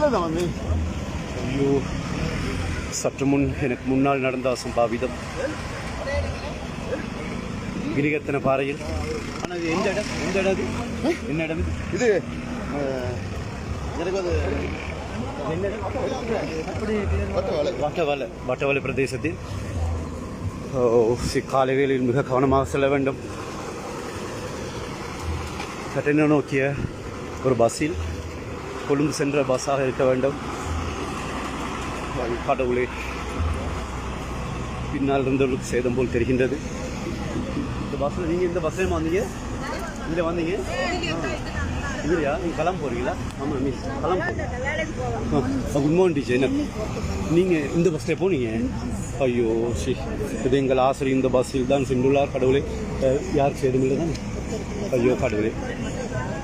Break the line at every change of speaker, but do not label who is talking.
ஐயோ, சற்று முன் எனக்கு முன்னால் நடந்த அசம்பாவிதம். கிரிகத்தன பாறையில். ஆனால் இது எந்த இடம்? எந்த இடம் அது? என்ன இடம் இது? வட்டவலை பிரதேசத்தில் காலை வேளையில் மிக கவனமாக செல்ல வேண்டும். கட்டண நோக்கிய ஒரு பஸ்ஸில் கொழும்பு சென்ற பஸ்ஸாக இருக்க வேண்டும். கடவுளே, பின்னால் இருந்தவர்களுக்கு சேதம் போல் தெரிகின்றது. இந்த பஸ்ஸில் நீங்கள் இந்த பஸ்ஸில் வந்தீங்க? இதில் வந்தீங்க இல்லையா? நீங்கள் கிளம்ப போகிறீங்களா? ஆமாம் மிஸ், கிளம்ப. Good morning teacher. என்ன நீங்கள் இந்த பஸ்ஸில் போனீங்க? ஐயோ சி, இது எங்கள் ஆசிரியர் இந்த பஸ்ஸில் தான் சென்றுள்ளார். கடவுளே, யாருக்கு சேதமில்லை தான். ஐயோ கடவுளே.